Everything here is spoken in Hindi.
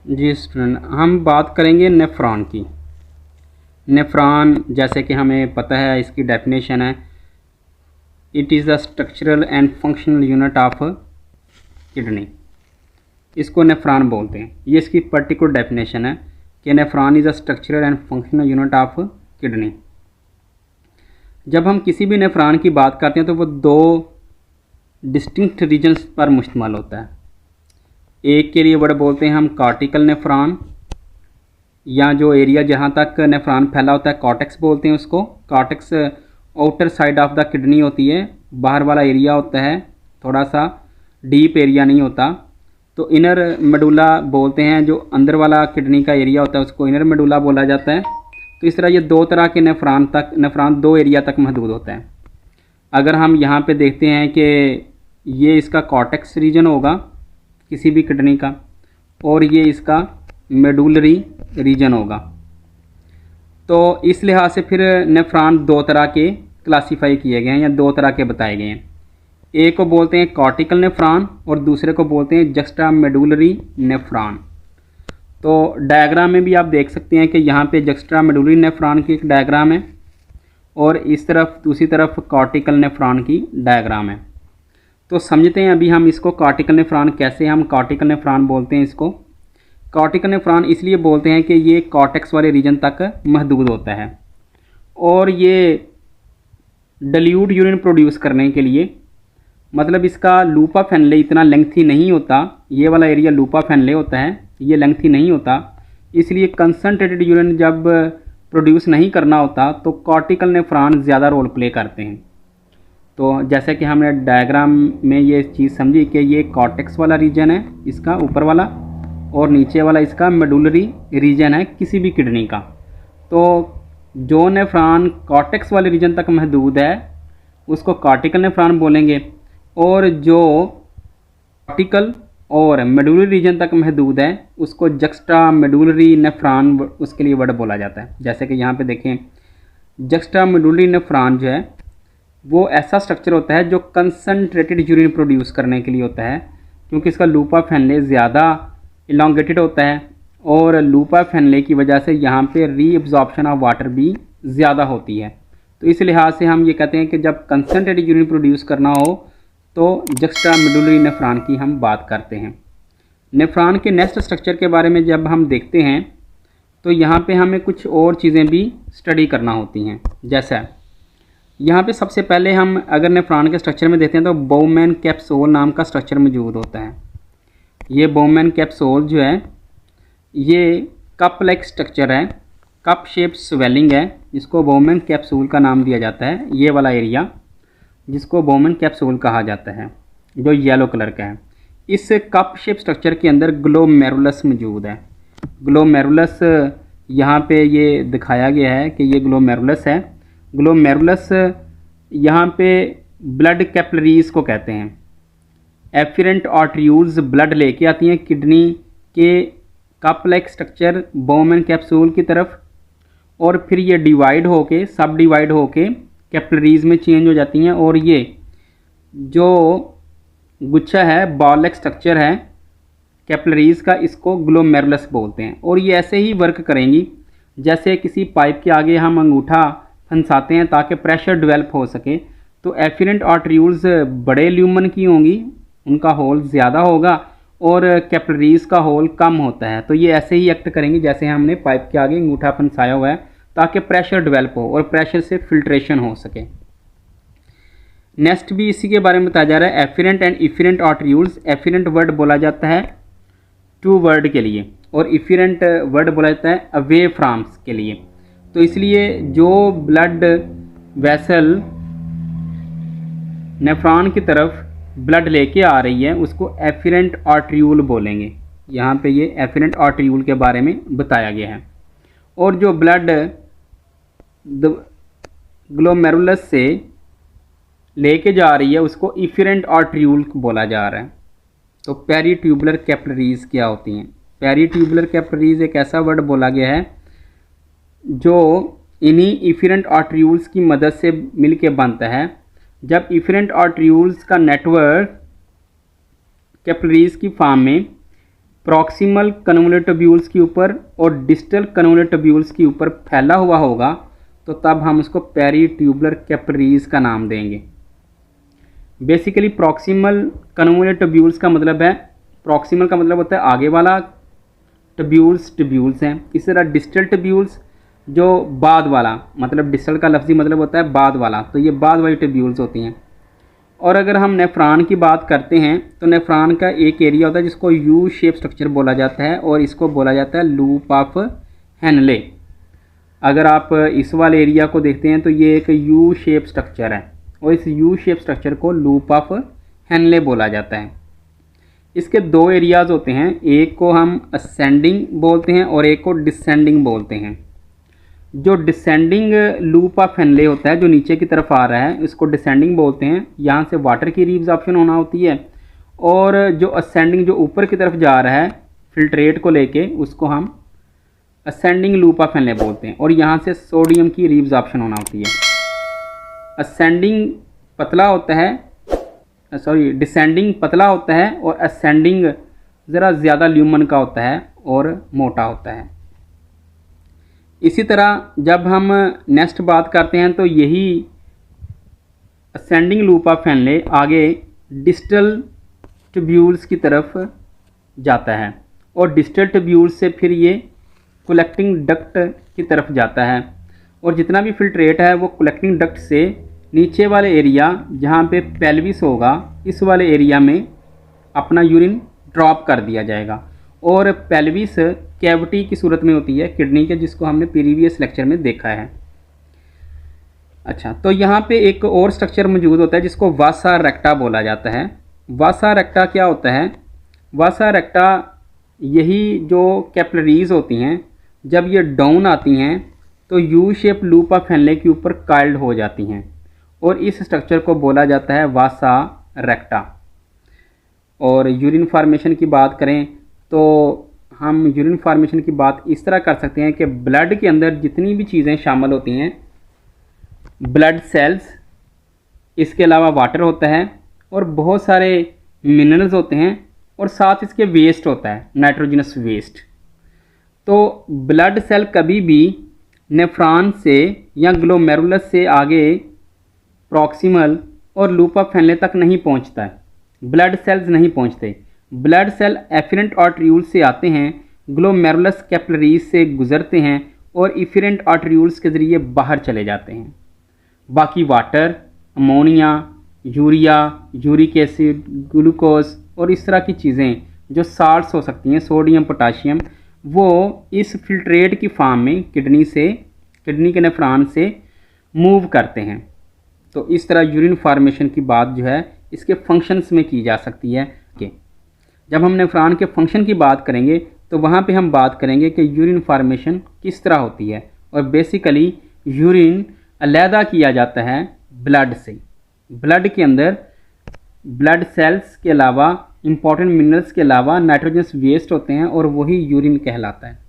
जी स्टूडेंट, हम बात करेंगे नेफ्रॉन की। नेफ्रॉन जैसे कि हमें पता है, इसकी डेफिनेशन है, it is the structural and functional unit of kidney. इसको नेफ्रॉन बोलते हैं। ये इसकी पर्टिकुलर डेफिनेशन है कि nephron is the structural and functional unit of kidney. जब हम किसी भी नेफ्रॉन की बात करते हैं तो वो दो डिस्टिंक्ट रीजन्स पर मुश्तमिल होता है। एक के लिए वर्ड बोलते हैं हम कॉर्टिकल नेफ्रॉन, या जो एरिया जहाँ तक नेफ्रॉन फैला होता है कॉर्टेक्स बोलते हैं उसको। Cortex outer side of the kidney होती है, बाहर वाला एरिया होता है, थोड़ा सा डीप एरिया नहीं होता। तो इनर मेडुला बोलते हैं, जो अंदर वाला किडनी का एरिया होता है उसको इनर मेडुला बोला जाता है। तो इस तरह ये दो तरह के नेफ्रॉन दो एरिया तक महदूद होते हैं। अगर हम यहाँ पे देखते हैं कि ये इसका कॉर्टेक्स रीजन होगा किसी भी किडनी का, और ये इसका मेडुलरी रीजन होगा। तो इस लिहाज से फिर नेफ्रॉन दो तरह के क्लासीफाई किए गए हैं या दो तरह के बताए गए हैं। एक को बोलते हैं कॉर्टिकल नेफ्रॉन और दूसरे को बोलते हैं जस्टा मेडुलरी नेफ्रॉन। तो डायग्राम में भी आप देख सकते हैं कि यहाँ पे जस्टा मेडुलरी नेफ्रॉन की एक डायग्राम है और इस तरफ दूसरी तरफ कॉर्टिकल नेफ्रॉन की डायग्राम है। तो समझते हैं अभी हम इसको कॉर्टिकल नेफ्रॉन कैसे हम कॉर्टिकल नेफ्रॉन बोलते हैं। इसको कॉर्टिकल नेफ्रॉन इसलिए बोलते हैं कि ये कॉर्टेक्स वाले रीजन तक महदूद होता है और ये डल्यूड यूरिन प्रोड्यूस करने के लिए, मतलब इसका लूपा फैनले इतना लेंथी नहीं होता। ये वाला एरिया लूपा फैनले होता है, ये लेंथी नहीं होता, इसलिए कंसनट्रेटेड यूरिन जब प्रोड्यूस नहीं करना होता तो कॉर्टिकल नेफ्रॉन ज़्यादा रोल प्ले करते हैं। तो जैसे कि हमने डायग्राम में ये चीज़ समझी कि ये कॉर्टेक्स वाला रीजन है इसका ऊपर वाला, और नीचे वाला इसका मेडुलरी रीजन है किसी भी किडनी का। तो जो नेफ्रॉन कॉर्टेक्स वाले रीजन तक महदूद है उसको कॉर्टिकल नेफ्रॉन बोलेंगे, और जो कॉर्टिकल और मेडुलरी रीजन तक महदूद है उसको जक्स्टा मेडुलरी नेफ्रॉन उसके लिए वर्ड बोला जाता है। जैसे कि यहाँ पे देखें, जक्स्टा मेडुलरी नेफ्रॉन जो है वो ऐसा स्ट्रक्चर होता है जो कंसनट्रेटेड यूरिन प्रोड्यूस करने के लिए होता है, क्योंकि इसका लूपा फैनले ज़्यादा इलांगेटेड होता है और लूपा फैनले की वजह से यहाँ पे रीअब्जॉर्प्शन ऑफ वाटर भी ज़्यादा होती है। तो इस लिहाज से हम ये कहते हैं कि जब कंसनट्रेटेड यूरिन प्रोड्यूस करना हो तो जक्स्टा मेडुलरी नेफ्रॉन की हम बात करते हैं। नेफ्रॉन के नेक्स्ट स्ट्रक्चर के बारे में जब हम देखते हैं तो यहाँ पे हमें कुछ और चीज़ें भी स्टडी करना होती हैं। जैसा यहाँ पे सबसे पहले हम अगर नेफ्रॉन के स्ट्रक्चर में देखते हैं तो बोमेन कैप्सूल नाम का स्ट्रक्चर मौजूद होता है। ये बोमेन कैप्सूल जो है ये कप लाइक स्ट्रक्चर है, कप शेप स्वेलिंग है, इसको बोमेन कैप्सूल का नाम दिया जाता है। ये वाला एरिया जिसको बोमेन कैप्सूल कहा जाता है जो येलो कलर का है। इस कप शेप स्ट्रक्चर के अंदर ग्लोमेरुलस मौजूद है। ग्लोमेरुलस यहाँ पे ये दिखाया गया है कि ये ग्लोमेरुलस है। ग्लोमेरुलस यहाँ पे ब्लड कैपिलरीज को कहते हैं। एफिरेंट आर्टरीयूल्स ब्लड लेके आती हैं किडनी के cup like structure Bowman capsule की तरफ, और फिर ये डिवाइड होके सब डिवाइड होके कैपिलरीज में चेंज हो जाती हैं, और ये जो गुच्छा है बॉल लाइक स्ट्रक्चर है कैपिलरीज का, इसको ग्लोमेरुलस बोलते हैं। और ये ऐसे ही वर्क करेंगी जैसे किसी पाइप के आगे हम अंगूठा फंसाते हैं ताकि प्रेशर डेवलप हो सके। तो एफिरेंट आर्टरीयूल्स बड़े ल्यूमन की होंगी, उनका होल ज़्यादा होगा, और कैपिलरीज का होल कम होता है। तो ये ऐसे ही एक्ट करेंगे जैसे हमने पाइप के आगे अंगूठा फंसाया हुआ है ताकि प्रेशर डेवलप हो और प्रेशर से फिल्ट्रेशन हो सके। नेक्स्ट भी इसी के बारे में बताया जा रहा है, एफिरेंट एंड इफिरेंट आर्टरीयूल्स। एफिरेंट वर्ड बोला जाता है टू वर्ड के लिए और इफिरेंट वर्ड बोला जाता है अवे फ्रॉम्स के लिए। तो इसलिए जो ब्लड वेसल नेफ्रॉन की तरफ ब्लड लेके आ रही है उसको एफिरेंट आर्टरीयूल बोलेंगे। यहाँ पे ये एफिरेंट आर्टरीयूल के बारे में बताया गया है। और जो ब्लड ग्लोमेरुलस से लेके जा रही है उसको इफिरेंट आर्टरीयूल बोला जा रहा है। तो पेरीट्यूबुलर कैपिलरीज क्या होती हैं? पेरीट्यूबुलर कैपिलरीज एक ऐसा वर्ड बोला गया है जो इन्हीं इफिरेंट आर्टरीयूल्स की मदद से मिलके बनता है। जब इफिरेंट आर्टरीयूल्स का नेटवर्क कैपिलरीज की फॉर्म में प्रॉक्सिमल कन्वोल्यूट ट्यूब्यूल्स के ऊपर और डिस्टल कन्वोल्यूट ट्यूब्यूल्स के ऊपर फैला हुआ होगा तो तब हम उसको पेरीट्यूबुलर कैपिलरीज का नाम देंगे। बेसिकली प्रॉक्सिमल कन्वोल्यूट ट्यूब्यूल्स का मतलब है, प्रॉक्सिमल का मतलब होता है आगे वाला, ट्यूब्यूल्स हैं। इसी तरह डिस्टल ट्यूब्यूल्स जो बाद वाला, मतलब डिस्टल का लफ्ज़ी मतलब होता है बाद वाला, तो ये बाद वाली ट्यूब्यूल्स होती हैं। और अगर हम नेफ्रॉन की बात करते हैं तो नेफ्रॉन का एक एरिया होता है जिसको यू शेप स्ट्रक्चर बोला जाता है और इसको बोला जाता है लूप ऑफ हेनले। अगर आप इस वाले एरिया को देखते हैं तो ये एक यू शेप स्ट्रक्चर है और इस यू शेप स्ट्रक्चर को लूप ऑफ हेनले बोला जाता है। इसके दो एरियाज़ होते हैं, एक को हम असेंडिंग बोलते हैं और एक को डिसेंडिंग बोलते हैं। जो डिसेंडिंग लूप ऑफ हेनले होता है, जो नीचे की तरफ आ रहा है, इसको डिसेंडिंग बोलते हैं। यहाँ से वाटर की रीअब्जॉर्प्शन होना होती है। और जो असेंडिंग, जो ऊपर की तरफ जा रहा है फिल्ट्रेट को लेके, उसको हम असेंडिंग लूप ऑफ हेनले बोलते हैं। और यहाँ से सोडियम की रीअब्जॉर्प्शन होना होती है। असेंडिंग पतला होता है, डिसेंडिंग पतला होता है और असेंडिंग ज़रा ज़्यादा ल्यूमन का होता है और मोटा होता है। इसी तरह जब हम नेक्स्ट बात करते हैं तो यही असेंडिंग लूप ऑफ हेनले आगे डिस्टल ट्यूब्यूल्स की तरफ जाता है और डिस्टल ट्यूब्यूल्स से फिर ये कलेक्टिंग डक्ट की तरफ जाता है। और जितना भी फिल्ट्रेट है वो कलेक्टिंग डक्ट से नीचे वाले एरिया जहाँ पे पेल्विस होगा, इस वाले एरिया में अपना यूरिन ड्रॉप कर दिया जाएगा। और पेल्विस कैविटी की सूरत में होती है किडनी के, जिसको हमने प्रीवियस लेक्चर में देखा है। अच्छा, तो यहाँ पे एक और स्ट्रक्चर मौजूद होता है जिसको वासा रेक्टा बोला जाता है। वासा रेक्टा क्या होता है? वासा रेक्टा यही जो कैपिलरीज होती हैं, जब ये डाउन आती हैं तो U shape loop of Henle के ऊपर काइल्ड हो जाती हैं और इस स्ट्रक्चर को बोला जाता है वासा रेक्टा। और यूरिन फार्मेशन की बात करें तो हम यूरिन फार्मेशन की बात इस तरह कर सकते हैं कि ब्लड के अंदर जितनी भी चीज़ें शामिल होती हैं, ब्लड सेल्स, इसके अलावा वाटर होता है और बहुत सारे मिनरल्स होते हैं और साथ इसके वेस्ट होता है, नाइट्रोजनस वेस्ट। तो ब्लड सेल कभी भी नेफ्रॉन से या ग्लोमेरुलस से आगे प्रॉक्सिमल और लूप ऑफ हेनले तक नहीं पहुंचता है, ब्लड सेल्स नहीं पहुंचते। ब्लड सेल एफिरेंट आर्टरियूल्स से आते हैं, ग्लोमेरुलस कैपिलरीज से गुजरते हैं और इफिरेंट आर्टरियूल्स के ज़रिए बाहर चले जाते हैं। बाकी water, ammonia, urea, uric acid, glucose और इस तरह की चीज़ें जो साल्ट्स हो सकती हैं, सोडियम, पोटाशियम, वो इस फिल्ट्रेट की फॉर्म में किडनी के नेफ्रॉन से मूव करते हैं। तो इस तरह यूरिन फार्मेशन की बात जो है इसके फंक्शंस में की जा सकती है। कि जब हम नेफ्रॉन के फंक्शन की बात करेंगे तो वहाँ पे हम बात करेंगे कि यूरिन फार्मेशन किस तरह होती है। और बेसिकली यूरिन अलहदा किया जाता है ब्लड से। ब्लड के अंदर ब्लड सेल्स के अलावा, इंपॉर्टेंट मिनरल्स के अलावा नाइट्रोजनस वेस्ट होते हैं और वही यूरिन कहलाता है।